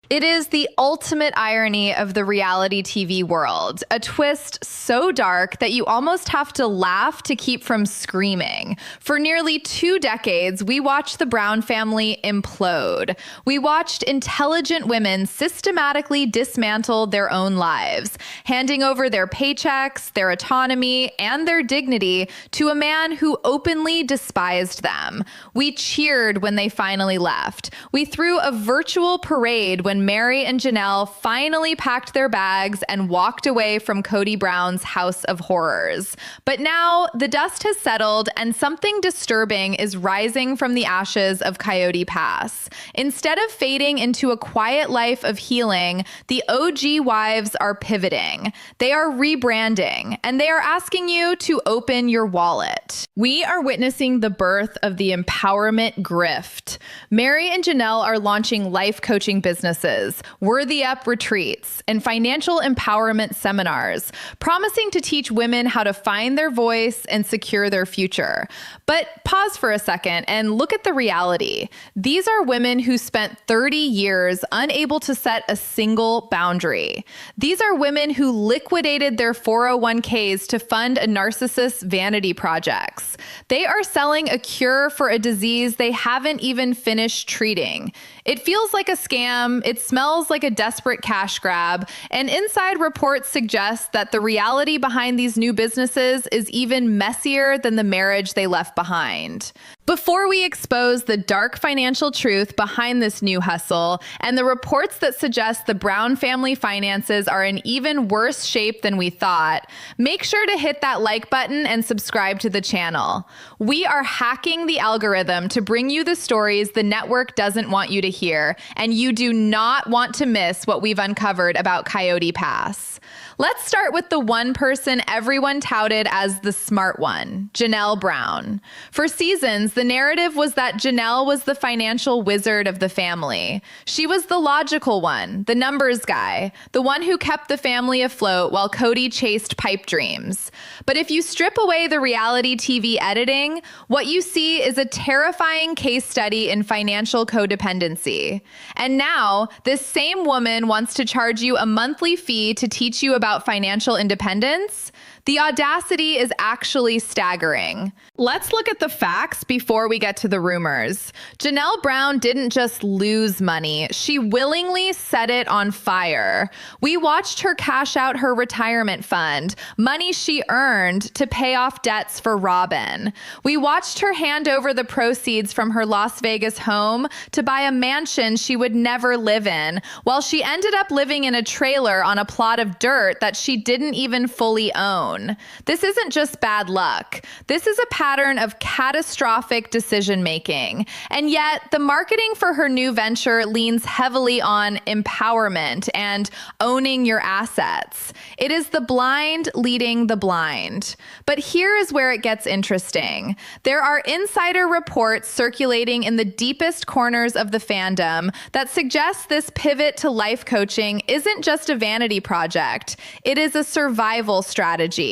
It is the ultimate irony of the reality TV world, a twist so dark that you almost have to laugh to keep from screaming. For nearly 2 decades, we watched the Brown family implode. We watched intelligent women systematically dismantle their own lives, handing over their paychecks, their autonomy, and their dignity to a man who openly despised them. We cheered when they finally left. We threw a virtual parade when Meri and Janelle finally packed their bags and walked away from Kody Brown's house of horrors. But now the dust has settled and something disturbing is rising from the ashes of Coyote Pass. Instead of fading into a quiet life of healing, the OG wives are pivoting. They are rebranding, and they are asking you to open your wallet. We are witnessing the birth of the empowerment grift. Meri and Janelle are launching life coaching businesses, Worthy Up retreats, and financial empowerment seminars, promising to teach women how to find their voice and secure their future. But pause for a second and look at the reality. These are women who spent 30 years unable to set a single boundary. These are women who liquidated their 401ks to fund a narcissist's vanity projects. They are selling a cure for a disease they haven't even finished treating. It feels like a scam, it smells like a desperate cash grab, and inside reports suggest that the reality behind these new businesses is even messier than the marriage they left behind. Before we expose the dark financial truth behind this new hustle and the reports that suggest the Brown family finances are in even worse shape than we thought, make sure to hit that like button and subscribe to the channel. We are hacking the algorithm to bring you the stories the network doesn't want you to hear, and you do not want to miss what we've uncovered about Coyote Pass. Let's start with the one person everyone touted as the smart one, Janelle Brown. For seasons, the narrative was that Janelle was the financial wizard of the family. She was the logical one, the numbers guy, the one who kept the family afloat while Kody chased pipe dreams. But if you strip away the reality TV editing, what you see is a terrifying case study in financial codependency. And now, this same woman wants to charge you a monthly fee to teach you about financial independence. The audacity is actually staggering. Let's look at the facts before we get to the rumors. Janelle Brown didn't just lose money, she willingly set it on fire. We watched her cash out her retirement fund, money she earned to pay off debts for Robyn. We watched her hand over the proceeds from her Las Vegas home to buy a mansion she would never live in, while she ended up living in a trailer on a plot of dirt that she didn't even fully own. This isn't just bad luck. This is a pattern of catastrophic decision-making. And yet, the marketing for her new venture leans heavily on empowerment and owning your assets. It is the blind leading the blind. But here is where it gets interesting. There are insider reports circulating in the deepest corners of the fandom that suggest this pivot to life coaching isn't just a vanity project. It is a survival strategy.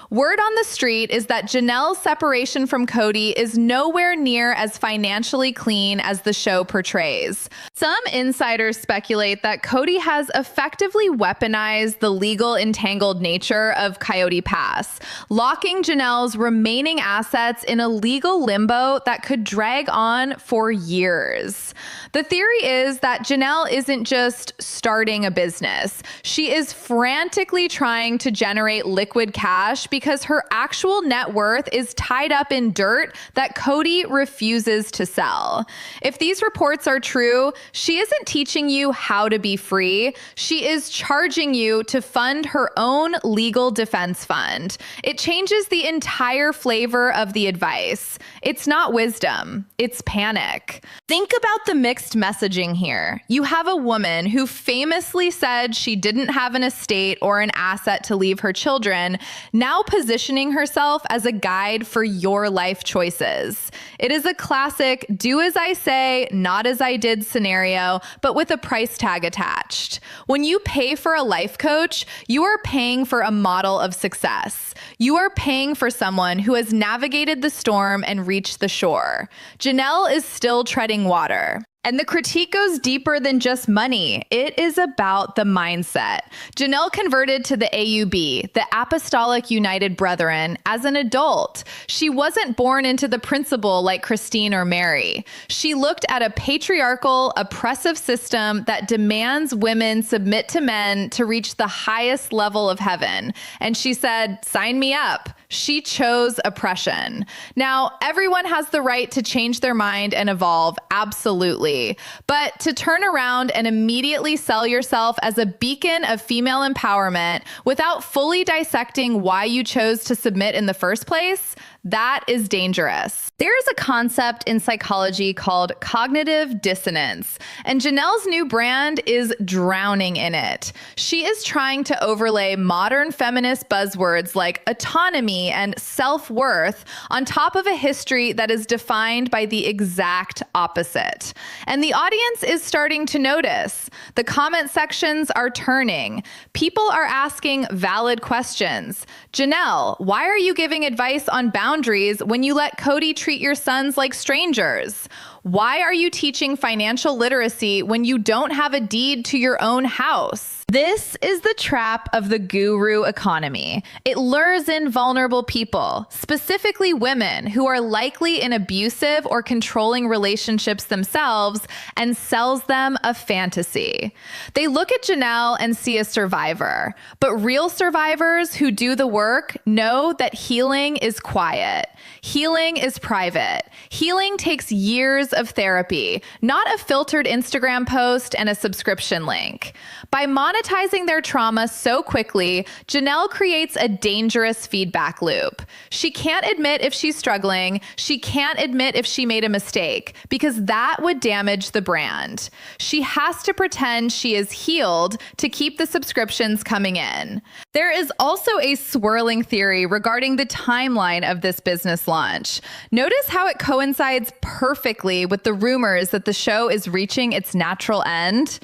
Word on the street is that Janelle's separation from Kody is nowhere near as financially clean as the show portrays. Some insiders speculate that Kody has effectively weaponized the legal entangled nature of Coyote Pass, locking Janelle's remaining assets in a legal limbo that could drag on for years. The theory is that Janelle isn't just starting a business. She is frantically trying to generate liquid cash because her actual net worth is tied up in dirt that Kody refuses to sell. If these reports are true, she isn't teaching you how to be free. She is charging you to fund her own legal defense fund. It changes the entire flavor of the advice. It's not wisdom, it's panic. Think about the mixed messaging here. You have a woman who famously said she didn't have an estate or an asset to leave her children, now positioning herself as a guide for your life choices. It is a classic do as I say, not as I did scenario, but with a price tag attached. When you pay for a life coach, you are paying for a model of success. You are paying for someone who has navigated the storm and reached the shore. Janelle is still treading water. And the critique goes deeper than just money. It is about the mindset. Janelle converted to the AUB, the Apostolic United Brethren, as an adult. She wasn't born into the principle like Christine or Meri. She looked at a patriarchal, oppressive system that demands women submit to men to reach the highest level of heaven. And she said, sign me up. She chose oppression. Now, everyone has the right to change their mind and evolve, absolutely. But to turn around and immediately sell yourself as a beacon of female empowerment without fully dissecting why you chose to submit in the first place, that is dangerous. There's a concept in psychology called cognitive dissonance, and Janelle's new brand is drowning in it. She is trying to overlay modern feminist buzzwords like autonomy and self-worth on top of a history that is defined by the exact opposite. And the audience is starting to notice. The comment sections are turning. People are asking valid questions. Janelle, why are you giving advice on boundaries when you let Kody treat your sons like strangers? Why are you teaching financial literacy when you don't have a deed to your own house? This is the trap of the guru economy. It lures in vulnerable people, specifically women who are likely in abusive or controlling relationships themselves, and sells them a fantasy. They look at Janelle and see a survivor, but real survivors who do the work know that healing is quiet. Healing is private. Healing takes years of therapy, not a filtered Instagram post and a subscription link. By monetizing their trauma so quickly, Janelle creates a dangerous feedback loop. She can't admit if she's struggling. She can't admit if she made a mistake, because that would damage the brand. She has to pretend she is healed to keep the subscriptions coming in. There is also a swirling theory regarding the timeline of this business launch. Notice how it coincides perfectly with the rumors that the show is reaching its natural end.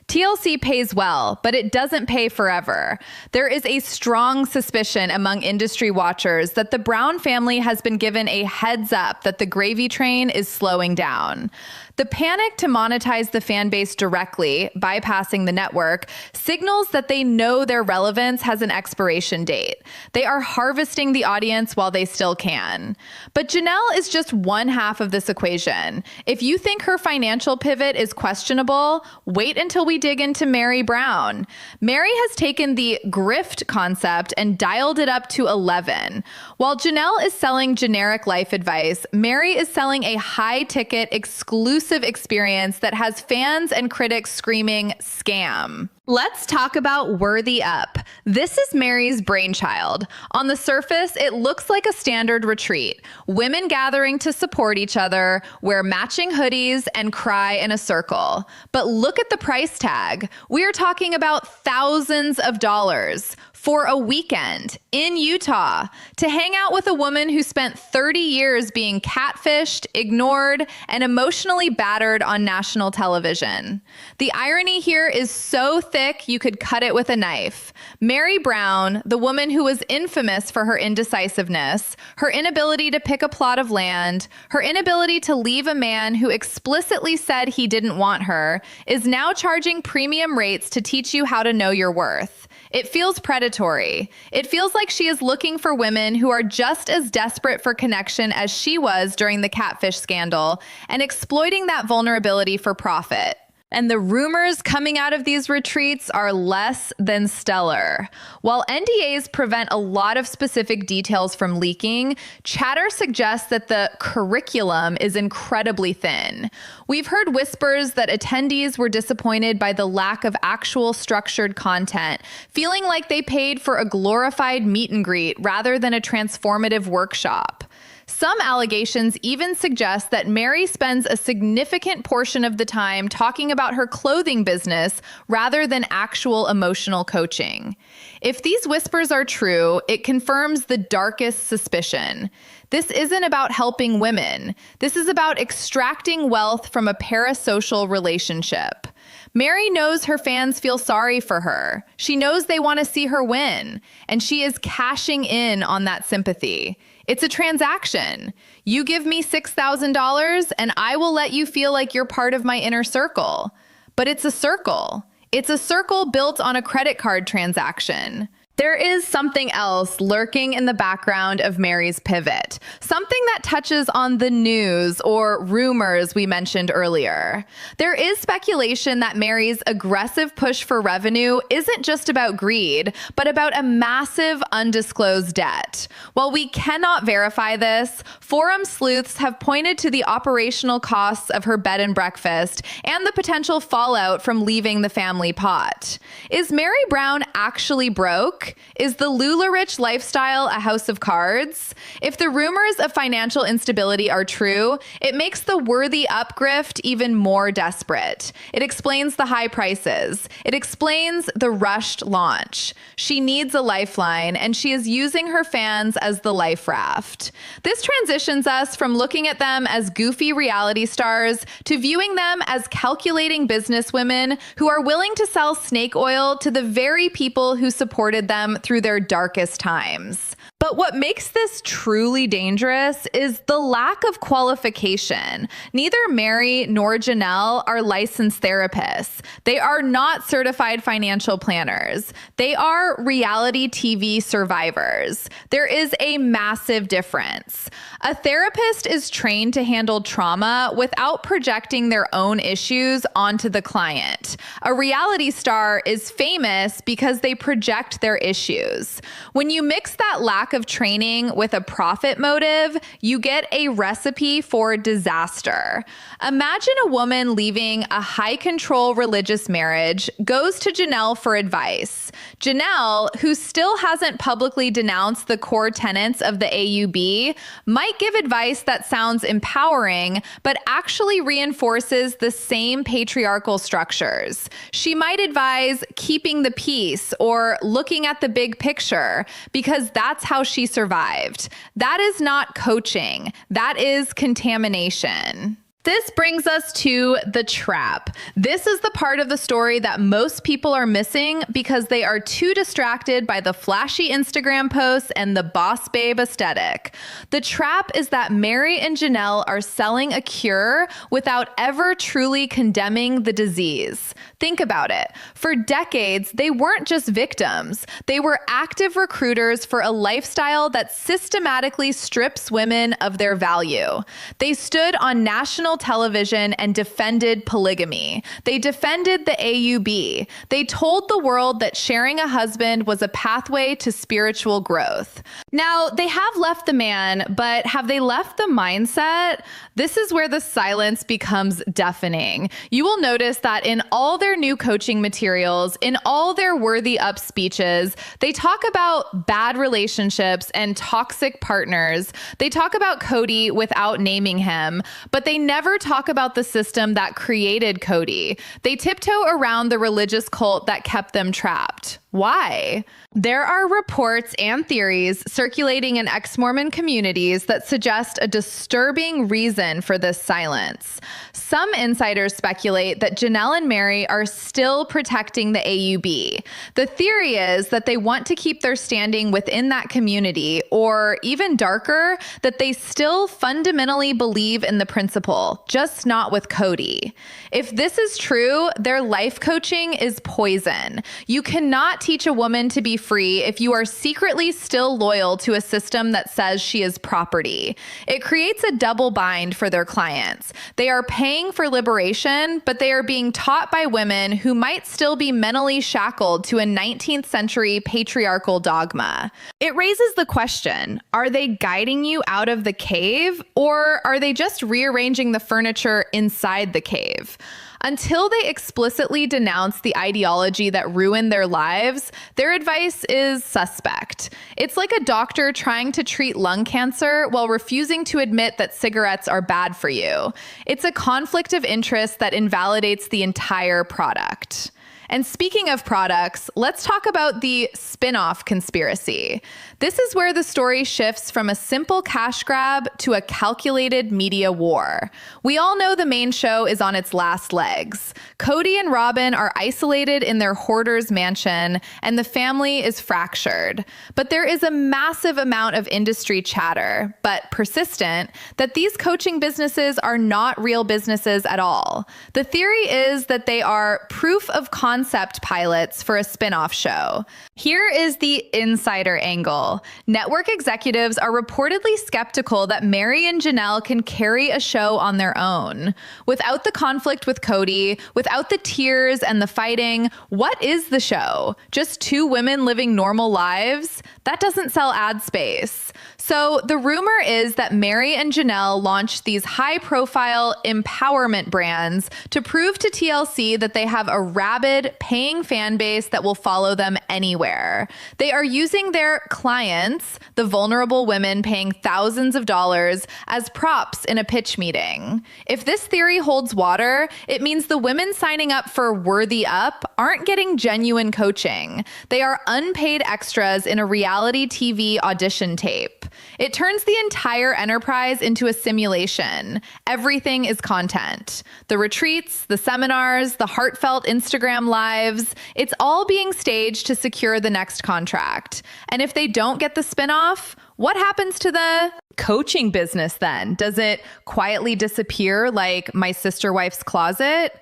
TLC pays well, but it doesn't pay forever. There is a strong suspicion among industry watchers that the Brown family has been given a heads up that the gravy train is slowing down. The panic to monetize the fan base directly, bypassing the network, signals that they know their relevance has an expiration date. They are harvesting the audience while they still can. But Janelle is just one half of this equation. If you think her financial pivot is questionable, wait until we dig into Meri Brown. Meri has taken the Grift concept and dialed it up to 11. While Janelle is selling generic life advice, Meri is selling a high-ticket, exclusive experience that has fans and critics screaming, scam. Let's talk about Worthy Up. This is Meri's brainchild. On the surface, it looks like a standard retreat. Women gathering to support each other, wear matching hoodies, and cry in a circle. But look at the price tag. We are talking about thousands of dollars for a weekend in Utah to hang out with a woman who spent 30 years being catfished, ignored, and emotionally battered on national television. The irony here is so thick you could cut it with a knife. Meri Brown, the woman who was infamous for her indecisiveness, her inability to pick a plot of land, her inability to leave a man who explicitly said he didn't want her, is now charging premium rates to teach you how to know your worth. It feels predatory. It feels like she is looking for women who are just as desperate for connection as she was during the catfish scandal and exploiting that vulnerability for profit. And the rumors coming out of these retreats are less than stellar. While NDAs prevent a lot of specific details from leaking, chatter suggests that the curriculum is incredibly thin. We've heard whispers that attendees were disappointed by the lack of actual structured content, feeling like they paid for a glorified meet and greet rather than a transformative workshop. Some allegations even suggest that Meri spends a significant portion of the time talking about her clothing business rather than actual emotional coaching. If these whispers are true, it confirms the darkest suspicion. This isn't about helping women. This is about extracting wealth from a parasocial relationship. Meri knows her fans feel sorry for her. She knows they want to see her win, and she is cashing in on that sympathy. It's a transaction. You give me $6,000 and I will let you feel like you're part of my inner circle. But it's a circle. It's a circle built on a credit card transaction. There is something else lurking in the background of Meri's pivot, something that touches on the news or rumors we mentioned earlier. There is speculation that Meri's aggressive push for revenue isn't just about greed, but about a massive undisclosed debt. While we cannot verify this, forum sleuths have pointed to the operational costs of her bed and breakfast and the potential fallout from leaving the family pot. Is Meri Brown actually broke? Is the LuLaRich lifestyle a house of cards? If the rumors of financial instability are true, it makes the worthy up grift even more desperate. It explains the high prices. It explains the rushed launch. She needs a lifeline, and she is using her fans as the life raft. This transitions us from looking at them as goofy reality stars to viewing them as calculating businesswomen who are willing to sell snake oil to the very people who supported them through their darkest times. But what makes this truly dangerous is the lack of qualification. Neither Meri nor Janelle are licensed therapists. They are not certified financial planners. They are reality TV survivors. There is a massive difference. A therapist is trained to handle trauma without projecting their own issues onto the client. A reality star is famous because they project their issues. When you mix that lack of training with a profit motive, you get a recipe for disaster. Imagine a woman leaving a high-control religious marriage goes to Janelle for advice. Janelle, who still hasn't publicly denounced the core tenets of the AUB, might give advice that sounds empowering, but actually reinforces the same patriarchal structures. She might advise keeping the peace or looking at the big picture, because that's how she survived. That is not coaching. That is contamination. This brings us to the trap. This is the part of the story that most people are missing because they are too distracted by the flashy Instagram posts and the boss babe aesthetic. The trap is that Meri and Janelle are selling a cure without ever truly condemning the disease. Think about it. For decades, they weren't just victims. They were active recruiters for a lifestyle that systematically strips women of their value. They stood on national television and defended polygamy. They defended the AUB. They told the world that sharing a husband was a pathway to spiritual growth. Now, they have left the man, but have they left the mindset? This is where the silence becomes deafening. You will notice that in all their new coaching materials, in all their worthy up speeches, they talk about bad relationships and toxic partners. They talk about Kody without naming him, but they never talk about the system that created Kody. They tiptoe around the religious cult that kept them trapped. Why? There are reports and theories circulating in ex-Mormon communities that suggest a disturbing reason for this silence. Some insiders speculate that Janelle and Meri are still protecting the AUB. The theory is that they want to keep their standing within that community, or even darker, that they still fundamentally believe in the principle, just not with Kody. If this is true, their life coaching is poison. You cannot teach a woman to be free if you are secretly still loyal to a system that says she is property. It creates a double bind for their clients. They are paying for liberation, but they are being taught by women who might still be mentally shackled to a 19th century patriarchal dogma. It raises the question, are they guiding you out of the cave, or are they just rearranging the furniture inside the cave? Until they explicitly denounce the ideology that ruined their lives, their advice is suspect. It's like a doctor trying to treat lung cancer while refusing to admit that cigarettes are bad for you. It's a conflict of interest that invalidates the entire product. And speaking of products, let's talk about the spin-off conspiracy. This is where the story shifts from a simple cash grab to a calculated media war. We all know the main show is on its last legs. Kody and Robyn are isolated in their hoarder's mansion, and the family is fractured. But there is a massive amount of industry chatter, but persistent, that these coaching businesses are not real businesses at all. The theory is that they are proof of concept pilots for a spin-off show. Here is the insider angle. Network executives are reportedly skeptical that Meri and Janelle can carry a show on their own. Without the conflict with Kody, without the tears and the fighting, what is the show? Just two women living normal lives? That doesn't sell ad space. So the rumor is that Meri and Janelle launched these high-profile empowerment brands to prove to TLC that they have a rabid, paying fan base that will follow them anywhere. They are using their clients, the vulnerable women paying thousands of dollars, as props in a pitch meeting. If this theory holds water, it means the women signing up for Worthy Up aren't getting genuine coaching. They are unpaid extras in a reality TV audition tape. It turns the entire enterprise into a simulation. Everything is content. The retreats, the seminars, the heartfelt Instagram lives, it's all being staged to secure the next contract. And if they don't get the spinoff, what happens to the coaching business then? Does it quietly disappear like My Sister Wife's Closet?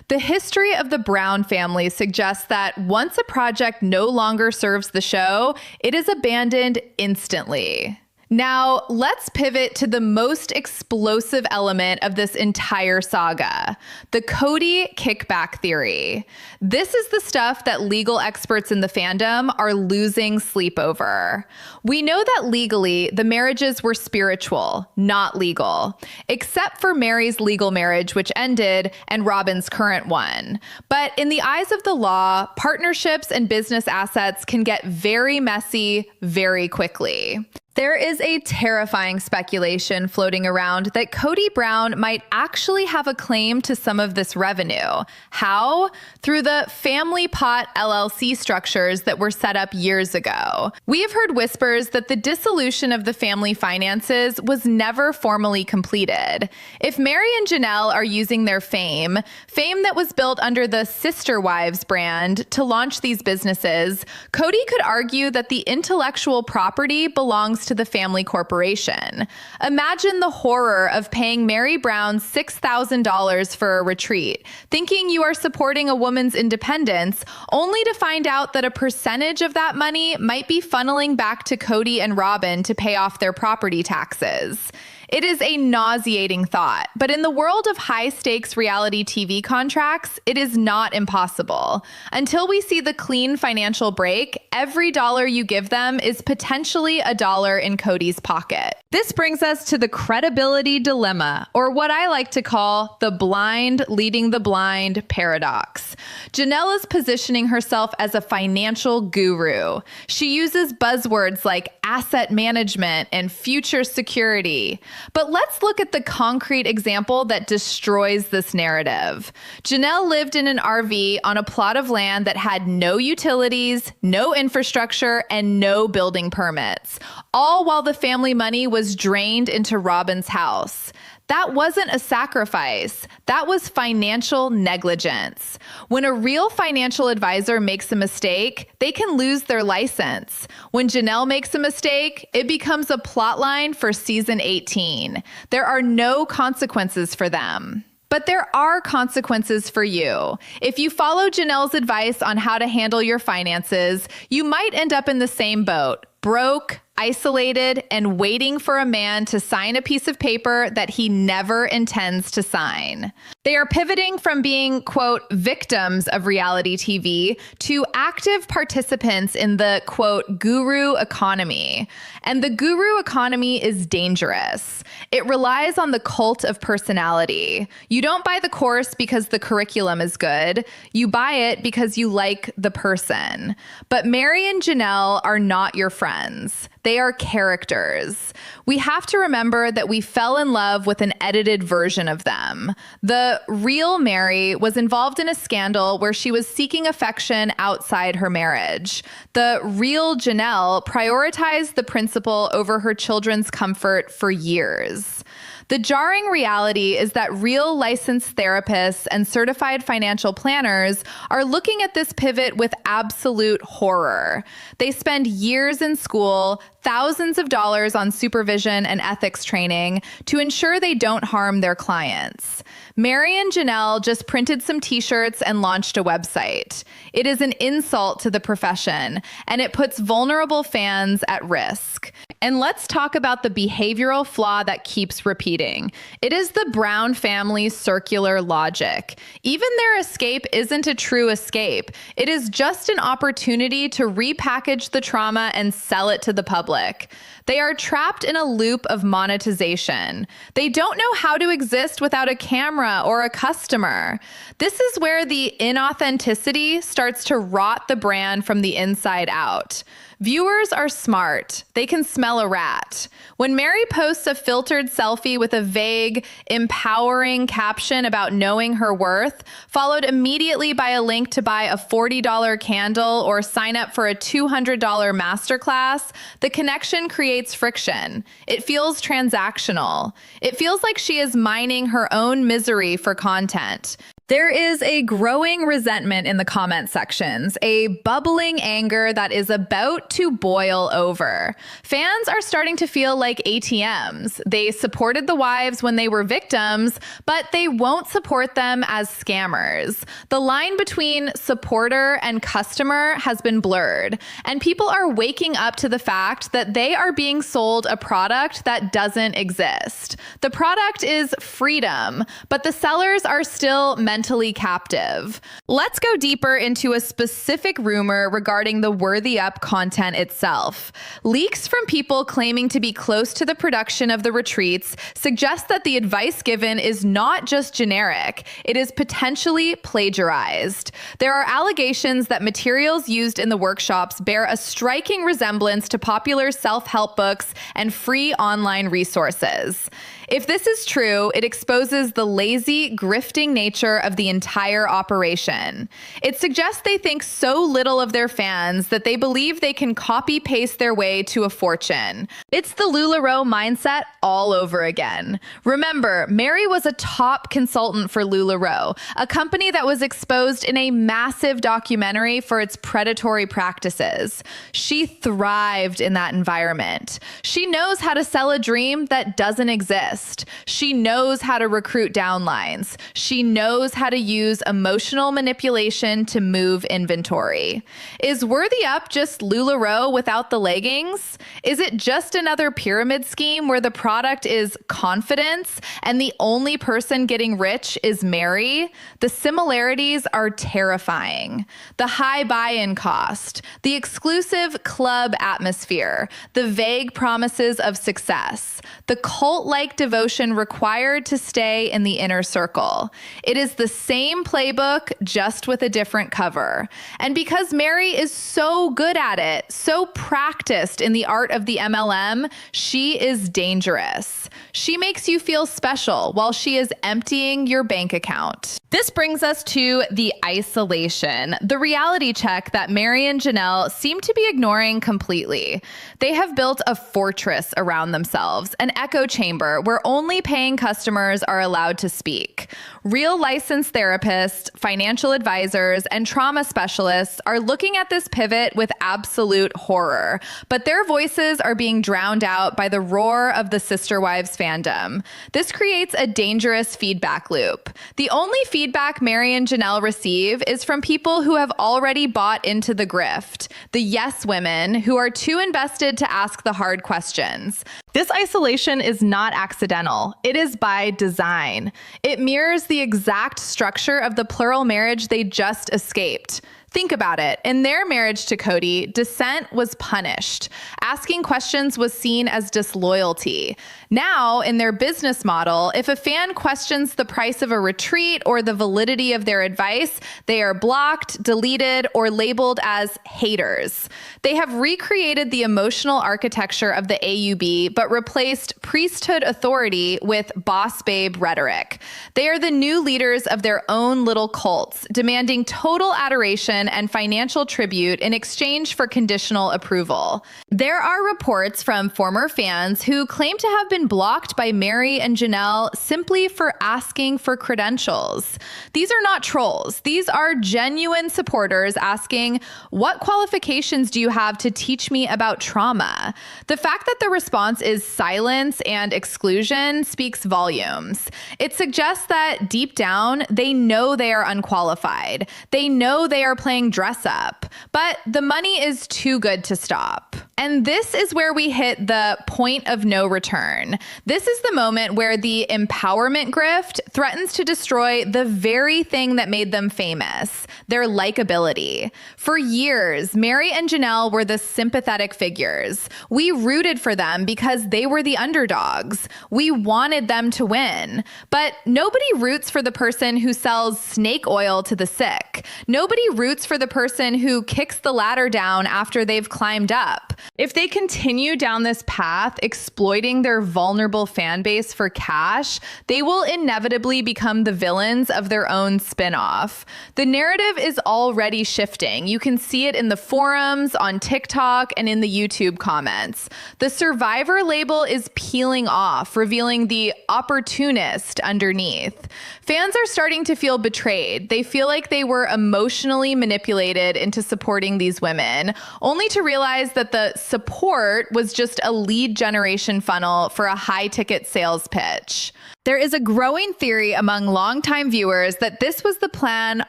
The history of the Brown family suggests that once a project no longer serves the show, it is abandoned instantly. Now, let's pivot to the most explosive element of this entire saga, the Kody kickback theory. This is the stuff that legal experts in the fandom are losing sleep over. We know that legally, the marriages were spiritual, not legal, except for Meri's legal marriage, which ended, and Robyn's current one. But in the eyes of the law, partnerships and business assets can get very messy very quickly. There is a terrifying speculation floating around that Kody Brown might actually have a claim to some of this revenue. How? Through the family pot LLC structures that were set up years ago. We have heard whispers that the dissolution of the family finances was never formally completed. If Meri and Janelle are using their fame that was built under the Sister Wives brand to launch these businesses, Kody could argue that the intellectual property belongs to the family corporation. Imagine the horror of paying Meri Brown $6,000 for a retreat, thinking you are supporting a woman's independence, only to find out that a percentage of that money might be funneling back to Kody and Robyn to pay off their property taxes. It is a nauseating thought, but in the world of high-stakes reality TV contracts, it is not impossible. Until we see the clean financial break, every dollar you give them is potentially a dollar in Kody's pocket. This brings us to the credibility dilemma, or what I like to call the blind leading the blind paradox. Janelle is positioning herself as a financial guru. She uses buzzwords like asset management and future security. But let's look at the concrete example that destroys this narrative. Janelle lived in an RV on a plot of land that had no utilities, no infrastructure, and no building permits, all while the family money was drained into Robyn's house. That wasn't a sacrifice. That was financial negligence. When a real financial advisor makes a mistake, they can lose their license. When Janelle makes a mistake, it becomes a plotline for season 18. There are no consequences for them. But there are consequences for you. If you follow Janelle's advice on how to handle your finances, you might end up in the same boat, broke, isolated, and waiting for a man to sign a piece of paper that he never intends to sign. They are pivoting from being, quote, victims of reality TV to active participants in the, quote, guru economy. And the guru economy is dangerous. It relies on the cult of personality. You don't buy the course because the curriculum is good. You buy it because you like the person. But Meri and Janelle are not your friends. They are characters. We have to remember that we fell in love with an edited version of them. The real Meri was involved in a scandal where she was seeking affection outside her marriage. The real Janelle prioritized the principal over her children's comfort for years. The jarring reality is that real licensed therapists and certified financial planners are looking at this pivot with absolute horror. They spend years in school, thousands of dollars on supervision and ethics training to ensure they don't harm their clients. Meri and Janelle just printed some t-shirts and launched a website. It is an insult to the profession, and it puts vulnerable fans at risk. And let's talk about the behavioral flaw that keeps repeating. It is the Brown family's circular logic. Even their escape isn't a true escape. It is just an opportunity to repackage the trauma and sell it to the public. They are trapped in a loop of monetization. They don't know how to exist without a camera or a customer. This is where the inauthenticity starts to rot the brand from the inside out. Viewers are smart. They can smell a rat. When Meri posts a filtered selfie with a vague, empowering caption about knowing her worth, followed immediately by a link to buy a $40 candle or sign up for a $200 masterclass, the connection creates friction. It feels transactional. It feels like she is mining her own misery for content. There is a growing resentment in the comment sections, a bubbling anger that is about to boil over. Fans are starting to feel like ATMs. They supported the wives when they were victims, but they won't support them as scammers. The line between supporter and customer has been blurred, and people are waking up to the fact that they are being sold a product that doesn't exist. The product is freedom, but the sellers are still mentally captive. Let's go deeper into a specific rumor regarding the Worthy Up content itself. Leaks from people claiming to be close to the production of the retreats suggest that the advice given is not just generic, it is potentially plagiarized. There are allegations that materials used in the workshops bear a striking resemblance to popular self-help books and free online resources. If this is true, it exposes the lazy, grifting nature of the entire operation. It suggests they think so little of their fans that they believe they can copy-paste their way to a fortune. It's the LuLaRoe mindset all over again. Remember, Meri was a top consultant for LuLaRoe, a company that was exposed in a massive documentary for its predatory practices. She thrived in that environment. She knows how to sell a dream that doesn't exist. She knows how to recruit downlines. She knows how to use emotional manipulation to move inventory. Is Worthy Up just LuLaRoe without the leggings? Is it just another pyramid scheme where the product is confidence and the only person getting rich is Meri? The similarities are terrifying. The high buy-in cost, the exclusive club atmosphere, the vague promises of success, the cult-like devotion required to stay in the inner circle. It is the same playbook, just with a different cover. And because Meri is so good at it, so practiced in the art of the MLM, she is dangerous. She makes you feel special while she is emptying your bank account. This brings us to the isolation, the reality check that Meri and Janelle seem to be ignoring completely. They have built a fortress around themselves, an echo chamber where only paying customers are allowed to speak. Real licensed therapists, financial advisors, and trauma specialists are looking at this pivot with absolute horror, but their voices are being drowned out by the roar of the Sister Wives fandom. This creates a dangerous feedback loop. The only feedback Meri and Janelle receive is from people who have already bought into the grift, the yes women who are too invested to ask the hard questions. This isolation is not accidental. It is by design. It mirrors the exact structure of the plural marriage they just escaped. Think about it. In their marriage to Kody, dissent was punished. Asking questions was seen as disloyalty. Now, in their business model, if a fan questions the price of a retreat or the validity of their advice, they are blocked, deleted, or labeled as haters. They have recreated the emotional architecture of the AUB, but replaced priesthood authority with boss babe rhetoric. They are the new leaders of their own little cults, demanding total adoration and financial tribute in exchange for conditional approval. There are reports from former fans who claim to have been blocked by Meri and Janelle simply for asking for credentials. These are not trolls. These are genuine supporters asking, what qualifications do you have to teach me about trauma? The fact that the response is silence and exclusion speaks volumes. It suggests that deep down, they know they are unqualified. They know they are playing dress up, but the money is too good to stop. And this is where we hit the point of no return. This is the moment where the empowerment grift threatens to destroy the very thing that made them famous, their likability. For years, Meri and Janelle were the sympathetic figures. We rooted for them because they were the underdogs. We wanted them to win. But nobody roots for the person who sells snake oil to the sick. Nobody roots for the person who kicks the ladder down after they've climbed up. If they continue down this path, exploiting their vulnerable fan base for cash, they will inevitably become the villains of their own spinoff. The narrative is already shifting. You can see it in the forums, on TikTok, and in the YouTube comments. The survivor label is peeling off, revealing the opportunist underneath. Fans are starting to feel betrayed. They feel like they were emotionally manipulated into supporting these women, only to realize that the support was just a lead generation funnel for a high-ticket sales pitch. There is a growing theory among longtime viewers that this was the plan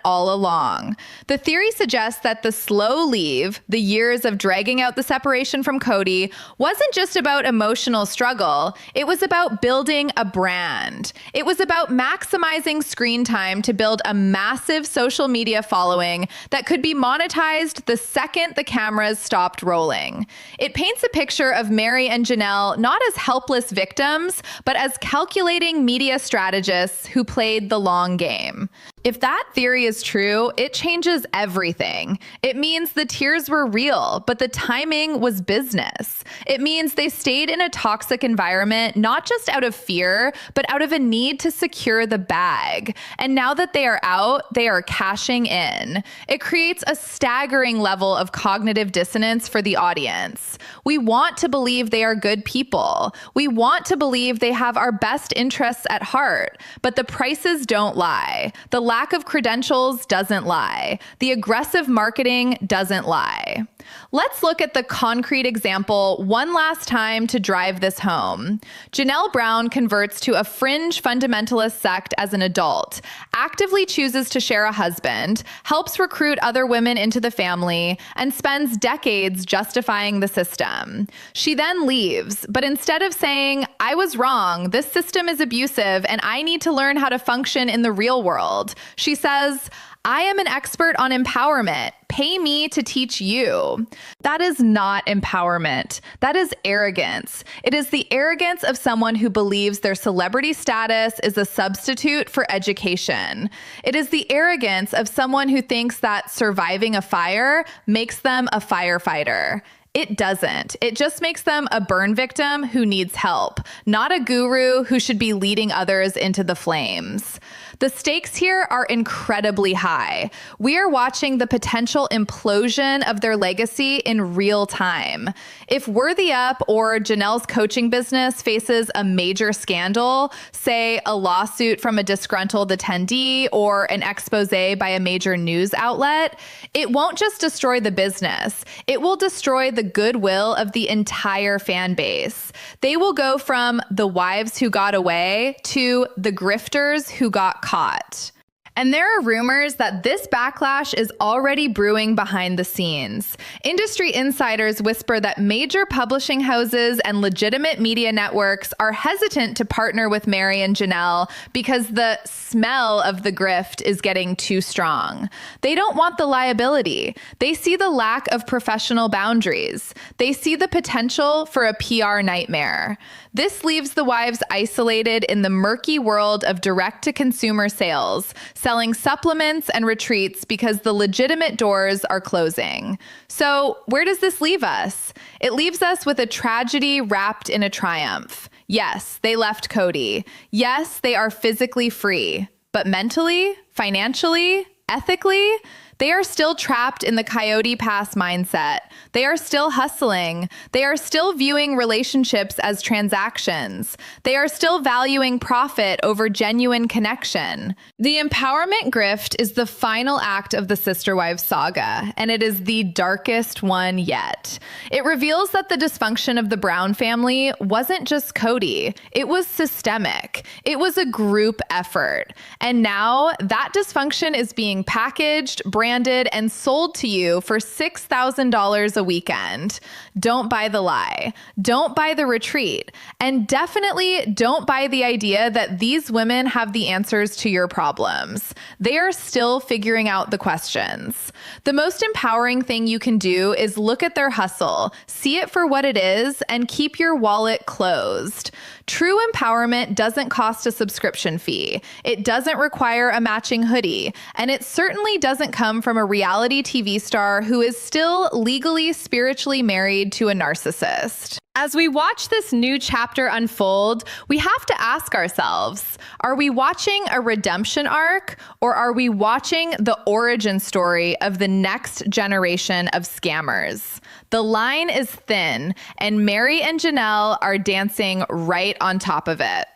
all along. The theory suggests that the slow leave, the years of dragging out the separation from Kody, wasn't just about emotional struggle. It was about building a brand. It was about maximizing screen time to build a massive social media following that could be monetized the second the cameras stopped rolling. It paints a picture of Meri and Janelle not as helpless victims, but as calculating media strategists who played the long game. If that theory is true, it changes everything. It means the tears were real, but the timing was business. It means they stayed in a toxic environment, not just out of fear, but out of a need to secure the bag. And now that they are out, they are cashing in. It creates a staggering level of cognitive dissonance for the audience. We want to believe they are good people. We want to believe they have our best interests at heart, but the prices don't lie. The lack of credentials doesn't lie. The aggressive marketing doesn't lie. Let's look at the concrete example one last time to drive this home. Janelle Brown converts to a fringe fundamentalist sect as an adult, actively chooses to share a husband, helps recruit other women into the family, and spends decades justifying the system. She then leaves, but instead of saying, "I was wrong, this system is abusive, and I need to learn how to function in the real world," she says, "I am an expert on empowerment. Pay me to teach you." That is not empowerment. That is arrogance. It is the arrogance of someone who believes their celebrity status is a substitute for education. It is the arrogance of someone who thinks that surviving a fire makes them a firefighter. It doesn't. It just makes them a burn victim who needs help, not a guru who should be leading others into the flames. The stakes here are incredibly high. We are watching the potential implosion of their legacy in real time. If Worthy Up or Janelle's coaching business faces a major scandal, say a lawsuit from a disgruntled attendee or an expose by a major news outlet, it won't just destroy the business. It will destroy the goodwill of the entire fan base. They will go from the wives who got away to the grifters who got caught. And there are rumors that this backlash is already brewing behind the scenes. Industry insiders whisper that major publishing houses and legitimate media networks are hesitant to partner with Meri and Janelle because the smell of the grift is getting too strong. They don't want the liability. They see the lack of professional boundaries. They see the potential for a PR nightmare. This leaves the wives isolated in the murky world of direct-to-consumer sales, selling supplements and retreats because the legitimate doors are closing. So where does this leave us? It leaves us with a tragedy wrapped in a triumph. Yes, they left Kody. Yes, they are physically free. But mentally, financially, ethically, they are still trapped in the Coyote Pass mindset. They are still hustling. They are still viewing relationships as transactions. They are still valuing profit over genuine connection. The empowerment grift is the final act of the Sister Wives saga, and it is the darkest one yet. It reveals that the dysfunction of the Brown family wasn't just Kody. It was systemic. It was a group effort. And now that dysfunction is being packaged, branded, and sold to you for $6,000 a weekend. Don't buy the lie. Don't buy the retreat. And definitely don't buy the idea that these women have the answers to your problems. They are still figuring out the questions. The most empowering thing you can do is look at their hustle, see it for what it is, and keep your wallet closed. True empowerment doesn't cost a subscription fee. It doesn't require a matching hoodie. And it certainly doesn't come from a reality TV star who is still legally, spiritually married to a narcissist. As we watch this new chapter unfold, we have to ask ourselves, are we watching a redemption arc, or are we watching the origin story of the next generation of scammers? The line is thin, and Meri and Janelle are dancing right on top of it.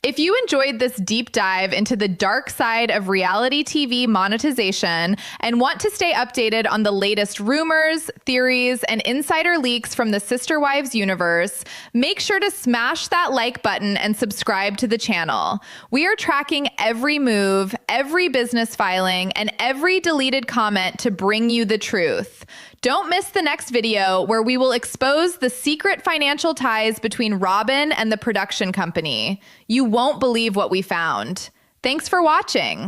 If you enjoyed this deep dive into the dark side of reality TV monetization and want to stay updated on the latest rumors, theories, and insider leaks from the Sister Wives universe, make sure to smash that like button and subscribe to the channel. We are tracking every move, every business filing, and every deleted comment to bring you the truth. Don't miss the next video where we will expose the secret financial ties between Robyn and the production company. You won't believe what we found. Thanks for watching.